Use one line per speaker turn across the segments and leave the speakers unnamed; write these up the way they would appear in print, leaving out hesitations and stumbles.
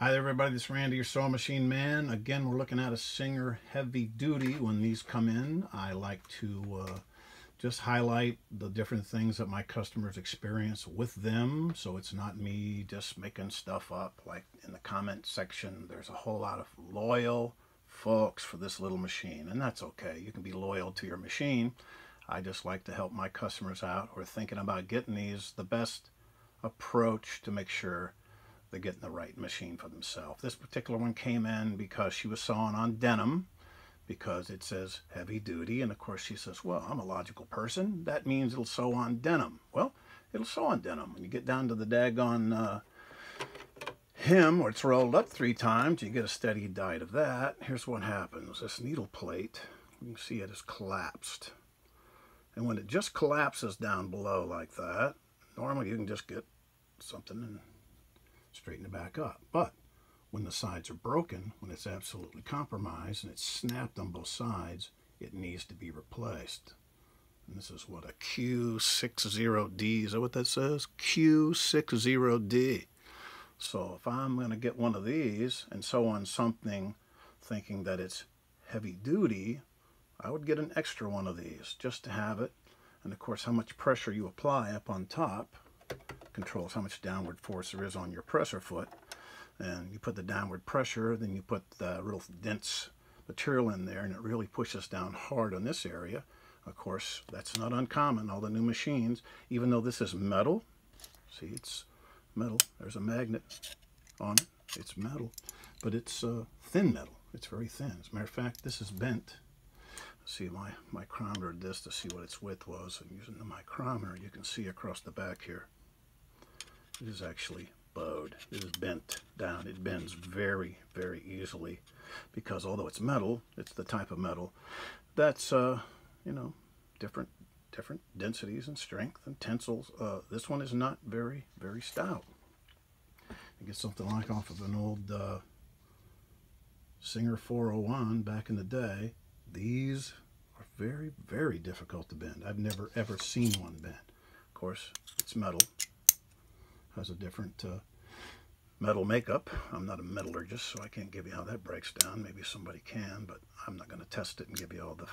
Hi there everybody, this is Randy, your Sewing Machine Man. Again, we're looking at a Singer Heavy Duty. When these come in, I like to just highlight the different things that my customers experience with them, so it's not me just making stuff up. Like in the comment section, there's a whole lot of loyal folks for this little machine, and that's okay. You can be loyal to your machine. I just like to help my customers out who are thinking about getting these the best approach to make sure they're getting the right machine for themselves. This particular one came in because she was sewing on denim, because it says heavy duty, and of course she says, well, I'm a logical person, that means it'll sew on denim. Well, it'll sew on denim. When you get down to the daggone hem where it's rolled up 3 times, you get a steady diet of that. Here's what happens. This needle plate, you can see it is collapsed, and when it just collapses down below like that, normally you can just get something and straighten it back up. But when the sides are broken, when it's absolutely compromised and it's snapped on both sides, it needs to be replaced. And this is what a Q60D, is that what that says? Q60D. So if I'm going to get one of these and sew on something thinking that it's heavy duty, I would get an extra one of these just to have it. And of course, how much pressure you apply up on top controls how much downward force there is on your presser foot. And you put the downward pressure, then you put the real dense material in there, and it really pushes down hard on this area. Of course, that's not uncommon. All the new machines, even though this is metal, see, it's metal, there's a magnet on it, it's metal, but it's thin metal. It's very thin. As a matter of fact, this is bent. See, my micrometer this to see what its width was, and using the micrometer you can see across the back here it is actually bowed. It is bent down. It bends very, very easily, because although it's metal, it's the type of metal that's you know, different densities and strength and tensils. This one is not very, very stout. You get something like off of an old Singer 401 back in the day. These are very, very difficult to bend. I've never ever seen one bend. Of course, it's metal, has a different metal makeup. I'm not a metallurgist, so I can't give you how that breaks down. Maybe somebody can, but I'm not going to test it and give you all the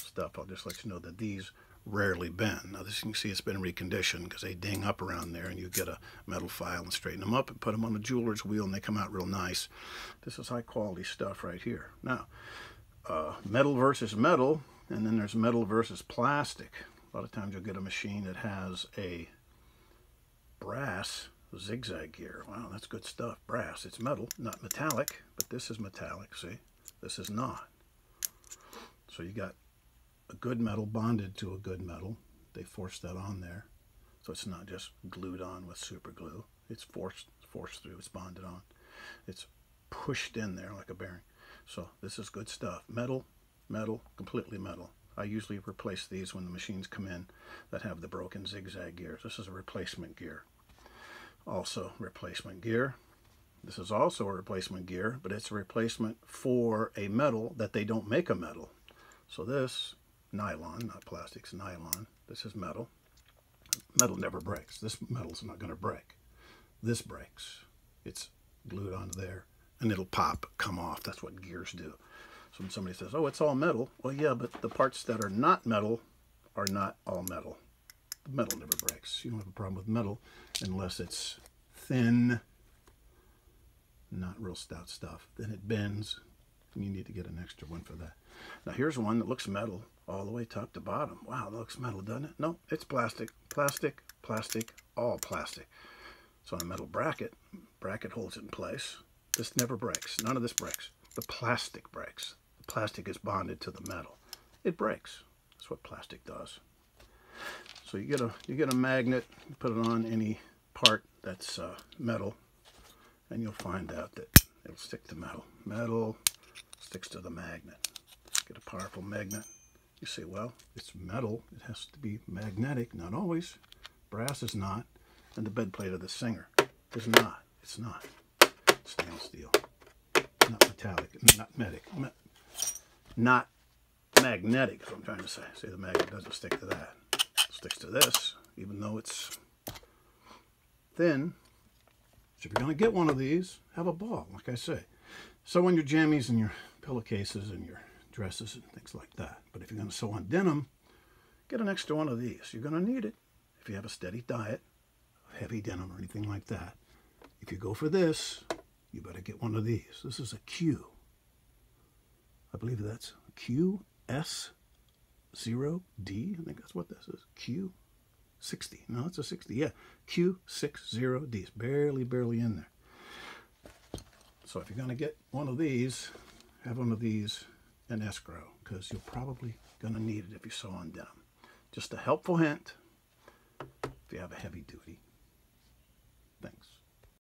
stuff. I'll just let you know that these rarely bend. Now this, you can see it's been reconditioned because they ding up around there, and you get a metal file and straighten them up and put them on a jeweler's wheel, and they come out real nice. This is high quality stuff right here. Now, metal versus metal, and then there's metal versus plastic. A lot of times you'll get a machine that has a brass zigzag gear. Wow, that's good stuff. Brass, it's metal, not metallic, but this is metallic, see? This is not. So you got a good metal bonded to a good metal. They forced that on there, so it's not just glued on with super glue. It's forced through, it's bonded on. It's pushed in there like a bearing. So this is good stuff. Metal, metal, completely metal. I usually replace these when the machines come in that have the broken zigzag gears. This is a replacement gear. Also replacement gear. This is also a replacement gear, but it's a replacement for a metal that they don't make a metal. So this, nylon, not plastic, it's nylon. This is metal. Metal never breaks. This metal's not going to break. This breaks. It's glued onto there, and it'll pop, come off. That's what gears do. So when somebody says, oh, it's all metal, well, yeah, but the parts that are not metal are not all metal. The metal never breaks. You don't have a problem with metal unless it's thin, not real stout stuff. Then it bends, and you need to get an extra one for that. Now here's one that looks metal all the way top to bottom. Wow, that looks metal, doesn't it? No, it's plastic, plastic, plastic, all plastic. So on a metal bracket holds it in place. This never breaks. None of this breaks. The plastic breaks. The plastic is bonded to the metal. It breaks. That's what plastic does. So you get a magnet, you put it on any part that's metal, and you'll find out that it'll stick to metal. Metal sticks to the magnet. Get a powerful magnet. You say, well, it's metal. It has to be magnetic. Not always. Brass is not, and the bed plate of the Singer is not. It's not. Stainless steel. Not metallic. Not magnetic is what I'm trying to say. See, the magnet doesn't stick to that. It sticks to this, even though it's thin. So if you're going to get one of these, have a ball, like I say. Sew on your jammies and your pillowcases and your dresses and things like that. But if you're going to sew on denim, get an extra one of these. You're going to need it if you have a steady diet of heavy denim or anything like that. If you go for this, you better get one of these. This is a Q. I believe that's QS0D. I think that's what this is. Q60. No, it's a 60. Yeah, Q60D. It's barely in there. So if you're going to get one of these, have one of these in escrow, because you're probably going to need it if you sew on denim. Just a helpful hint if you have a heavy duty. Thanks.